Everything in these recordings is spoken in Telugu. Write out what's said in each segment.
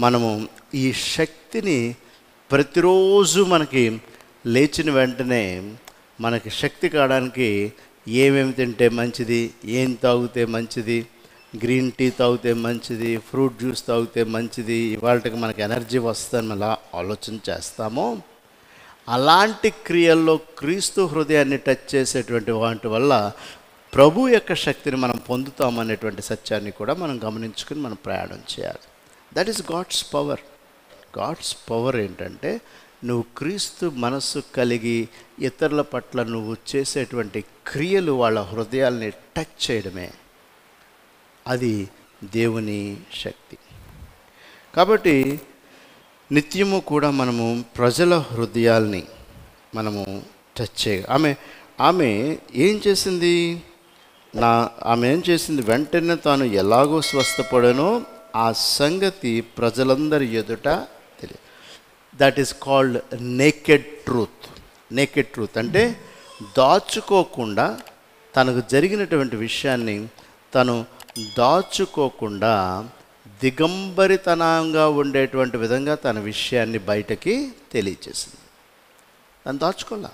మనము ఈ శక్తిని ప్రతిరోజు మనకి లేచిన వెంటనే మనకి శక్తి కావడానికి ఏమేమి తింటే మంచిది, ఏం తాగితే మంచిది, గ్రీన్ టీ తాగితే మంచిది, ఫ్రూట్ జ్యూస్ తాగితే మంచిది, ఇవాళకి మనకి ఎనర్జీ వస్తుందని అలా ఆలోచన చేస్తామో, అలాంటి క్రియల్లో క్రీస్తు హృదయాన్ని టచ్ చేసేటువంటి వాటి వల్ల ప్రభు యొక్క శక్తిని మనం పొందుతామనేటువంటి సత్యాన్ని కూడా మనం గమనించుకుని మనం ప్రయాణం చేయాలి. That is God's power. God's power ఏంటంటే నువ్వు క్రీస్తు మనస్సు కలిగి ఇతరుల పట్ల నువ్వు చేసేటువంటి క్రియలు వాళ్ళ హృదయాల్ని టచ్ చేయడమే. అది దేవుని శక్తి. కాబట్టి నిత్యము కూడా మనము ప్రజల హృదయాల్ని మనము టచ్ చేయ ఆమె ఏం చేసింది? ఆమె ఏం చేసింది? వెంటనే తాను ఎలాగో స్వస్థపడనో ఆ సంగతి ప్రజలందరి ఎదుట తెలియదు. That is called naked truth. Naked truth అంటే దాచుకోకుండా, తనకు జరిగినటువంటి విషయాన్ని తను దాచుకోకుండా దిగంబరితనంగా ఉండేటువంటి విధంగా తన విషయాన్ని బయటకి తెలియచేసింది. తను దాచుకోలే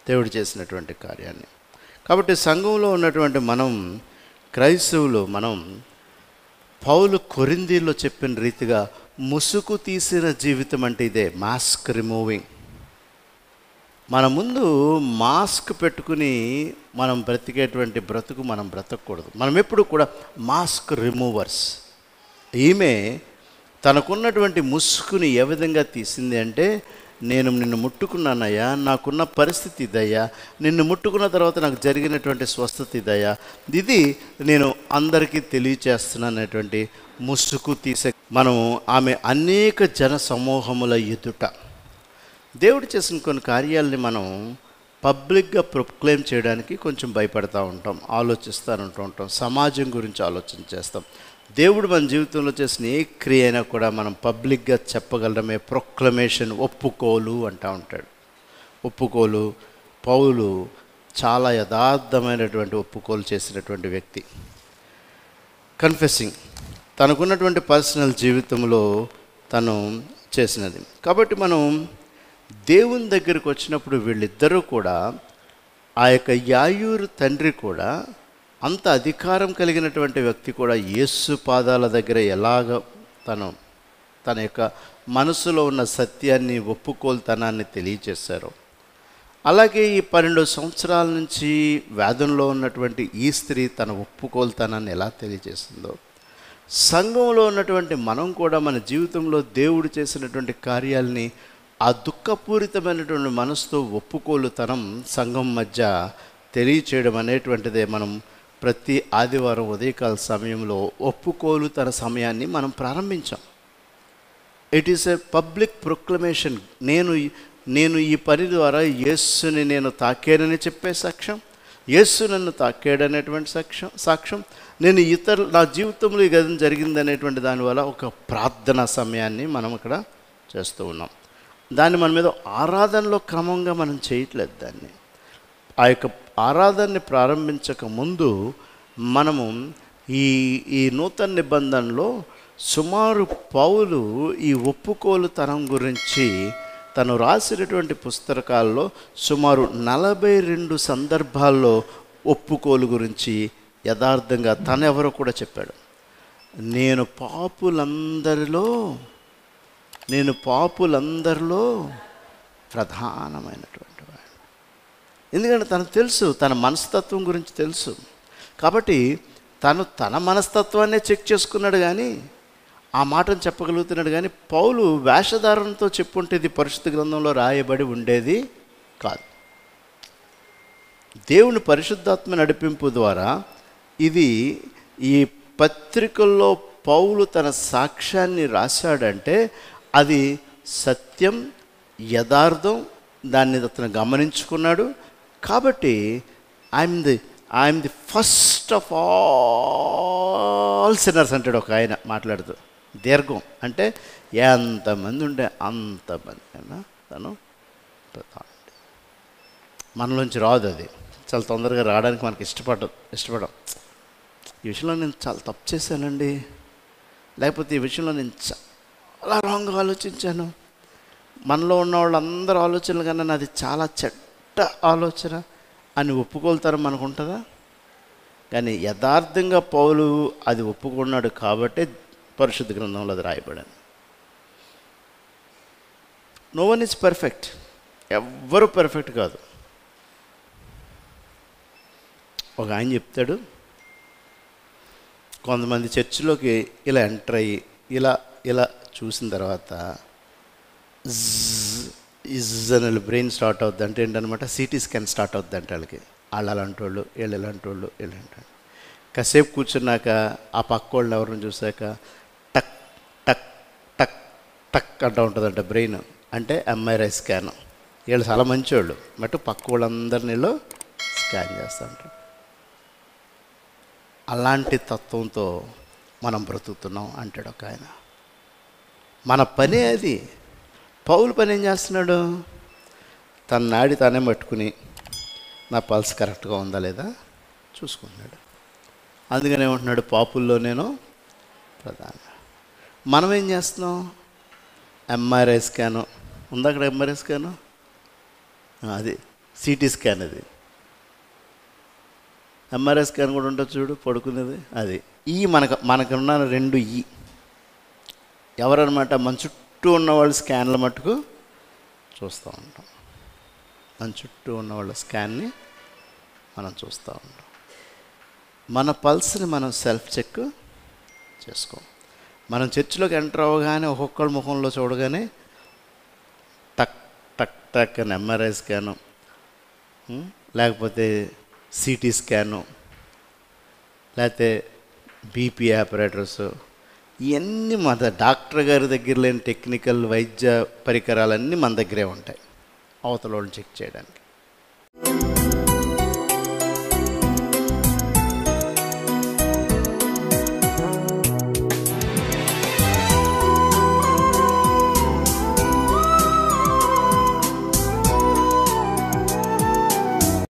దేవుడు చేసినటువంటి కార్యాన్ని. కాబట్టి సంఘంలో ఉన్నటువంటి మనం క్రైస్తవులు, మనం పౌలు కొరింథీలో చెప్పిన రీతిగా ముసుగు తీసిన జీవితం అంటే ఇదే, మాస్క్ రిమూవింగ్. మన ముందు మాస్క్ పెట్టుకుని మనం బ్రతికేటువంటి బ్రతుకు మనం బ్రతకూడదు. మనం ఎప్పుడు కూడా మాస్క్ రిమూవర్స్. ఈమె తనకున్నటువంటి ముసుగుని ఏ విధంగా తీసింది అంటే, నేను నిన్ను ముట్టుకున్నానయ్యా, నాకున్న పరిస్థితి ఇదయ్యా, నిన్ను ముట్టుకున్న తర్వాత నాకు జరిగినటువంటి స్వస్థత ఇదయ్యా, ఇది నేను అందరికీ తెలియచేస్తున్నానటువంటి ముసుగు తీసే మనము ఆమె అనేక జన సమూహముల ఎదుట దేవుడు చేసిన కొన్ని కార్యాలని మనం పబ్లిక్గా ప్రొక్లెయిమ్ చేయడానికి కొంచెం భయపడతా ఉంటాం, ఆలోచిస్తూ ఉంటాం, సమాజం గురించి ఆలోచన చేస్తాం. దేవుడు మన జీవితంలో చేసిన ఏ క్రియ అయినా కూడా మనం పబ్లిక్గా చెప్పగలమే ప్రొక్లమేషన్, ఒప్పుకోలు అంటూ ఉంటాడు. ఒప్పుకోలు. పౌలు చాలా యథార్థమైనటువంటి ఒప్పుకోలు చేసినటువంటి వ్యక్తి. కన్ఫెసింగ్ తనకున్నటువంటి పర్సనల్ జీవితంలో తను చేసినది. కాబట్టి మనం దేవుని దగ్గరికి వచ్చినప్పుడు వీళ్ళిద్దరూ కూడా, ఆ యొక్క యాయూరు తండ్రి కూడా, అంత అధికారం కలిగినటువంటి వ్యక్తి కూడా యేసు పాదాల దగ్గర ఎలాగ తన యొక్క మనసులో ఉన్న సత్యాన్ని, ఒప్పుకోలుతనాన్ని తెలియచేశారో, అలాగే ఈ 12 సంవత్సరాల నుంచి వ్యాధంలో ఉన్నటువంటి ఈ స్త్రీ తన ఒప్పుకోలుతనాన్ని ఎలా తెలియజేసిందో, సంఘంలో ఉన్నటువంటి మనం కూడా మన జీవితంలో దేవుడు చేసినటువంటి కార్యాలని ఆ దుఃఖపూరితమైనటువంటి మనసుతో ఒప్పుకోలుతనం సంఘం మధ్య తెలియచేయడం అనేటువంటిదే మనం ప్రతి ఆదివారం ఉదయకాల సమయంలో ఒప్పుకోలు తన సమయాన్ని మనం ప్రారంభించాం. It is a public proclamation. నేను ఈ పని ద్వారా యేసుని నేను తాకానని చెప్పే సాక్ష్యం, యేసు నన్ను తాకాడనేటువంటి సాక్ష్యం, నేను నా జీవితంలో ఈ గతం జరిగిందనేటువంటి దానివల్ల ఒక ప్రార్థనా సమయాన్ని మనం ఇక్కడ చేస్తూ ఉన్నాం. దాన్ని మన మీద ఆరాధనలో క్రమంగా మనం చేయట్లేదు. దాన్ని ఆ యొక్క ఆరాధనని ప్రారంభించక ముందు మనము ఈ నూతన నిబంధనలో సుమారు పౌలు ఈ ఒప్పుకోలుతనం గురించి తను రాసినటువంటి పుస్తకాల్లో సుమారు 42 సందర్భాల్లో ఒప్పుకోలు గురించి యథార్థంగా తనెవరో కూడా చెప్పాడు. నేను పాపులందరిలో ప్రధానమైనటువంటి వాడు. ఎందుకంటే తనకు తెలుసు, తన మనస్తత్వం గురించి తెలుసు. కాబట్టి తన మనస్తత్వాన్నే చెక్ చేసుకున్నాడు, కానీ ఆ మాటను చెప్పగలుగుతున్నాడు. కానీ పౌలు వేషధారణతో చెప్పుంటే ఇది పరిశుద్ధ గ్రంథంలో రాయబడి ఉండేది కాదు. దేవుని పరిశుద్ధాత్మ నడిపింపు ద్వారా ఈ పత్రికల్లో పౌలు తన సాక్ష్యాన్ని రాశాడంటే అది సత్యం, యథార్థం. దాన్ని అతను గమనించుకున్నాడు. కాబట్టి I'm the first of all sinners అంటాడు ఒక ఆయన మాట్లాడుతూ. దీర్ఘం అంటే ఎంతమంది ఉంటే అంతమంది అయినా తను మనలోంచి రాదు. అది చాలా తొందరగా రావడానికి మనకి ఇష్టపడం. ఈ విషయంలో నేను చాలా తప్పు చేశానండి, లేకపోతే ఈ విషయంలో నేను చాలా రాంగ్గా ఆలోచించాను. మనలో ఉన్న వాళ్ళందరూ ఆలోచనలు కన్నా నాది చాలా చెడ్డ ఆలోచన అని ఒప్పుకోలుతారు మనకు ఉంటుందా? కానీ యథార్థంగా పౌలు అది ఒప్పుకున్నాడు కాబట్టే పరిశుద్ధ గ్రంథంలో అది రాయబడింది. No one is perfect. ఎవ్వరు పర్ఫెక్ట్ కాదు. ఒక ఆయన చెప్తాడు, కొంతమంది చర్చిలోకి ఇలా ఎంటర్ అయ్యి ఇలా ఇలా చూసిన తర్వాత అని బ్రెయిన్ స్టార్ట్ అవుద్ది. అంటే ఏంటనమాట, సిటీ స్కాన్ స్టార్ట్ అవుద్ది అంటే వాళ్ళు అలాంటి వాళ్ళు, వీళ్ళు ఇలాంటి వాళ్ళు, వీళ్ళంటి వాళ్ళు. కాసేపు కూర్చున్నాక ఆ పక్క వాళ్ళని ఎవరిని చూసాక టక్ టక్ టక్ టక్ అంటూ ఉంటుందంట బ్రెయిన్. అంటే ఎంఆర్ఐ స్కాన్. వీళ్ళు చాలా మంచివాళ్ళు, బట్ పక్క వాళ్ళందరినీ స్కాన్ చేస్తూ ఉంటారు. అలాంటి తత్వంతో మనం బ్రతుకుతున్నాం అంటాడు ఒక ఆయన. మన పనే అది. పౌలు పని ఏం చేస్తున్నాడు? తన నాడి తానే పట్టుకుని నా పల్స్ కరెక్ట్గా ఉందా లేదా చూసుకుంటున్నాడు. అందుకని ఏమంటున్నాడు, పాపుల్లో నేను ప్రధాన. మనం ఏం చేస్తున్నాం? ఎంఆర్ఐ స్కాను ఉందా అక్కడ? ఎంఆర్ఐ స్కాను అది సిటీ స్కాన్. అది ఎంఆర్ఐ స్కాన్ కూడా ఉంటుంది చూడు, పడుకునేది. అది ఈ మనకున్న 2 ఈ ఎవరన్నమాట? మన చుట్టూ ఉన్నవాళ్ళు స్కాన్ల మట్టుకు చూస్తూ ఉంటాం. మన చుట్టూ ఉన్నవాళ్ళ స్కాన్ని మనం చూస్తూ ఉంటాం. మన పల్స్ని మనం సెల్ఫ్ చెక్ చేసుకోం. మనం చర్చిలోకి ఎంటర్ అవ్వగానే ఒక్కొక్కళ్ళ ముఖంలో చూడగానే టక్ టక్ టక్ అని ఎంఆర్ఐ స్కాను, లేకపోతే సిటీ స్కాను, లేకపోతే బీపీ ఆపరేటర్స్, ఇవన్నీ మన డాక్టర్ గారి దగ్గర లేని టెక్నికల్ వైద్య పరికరాలన్నీ మన దగ్గరే ఉంటాయి అవతల వాళ్ళని చెక్ చేయడానికి.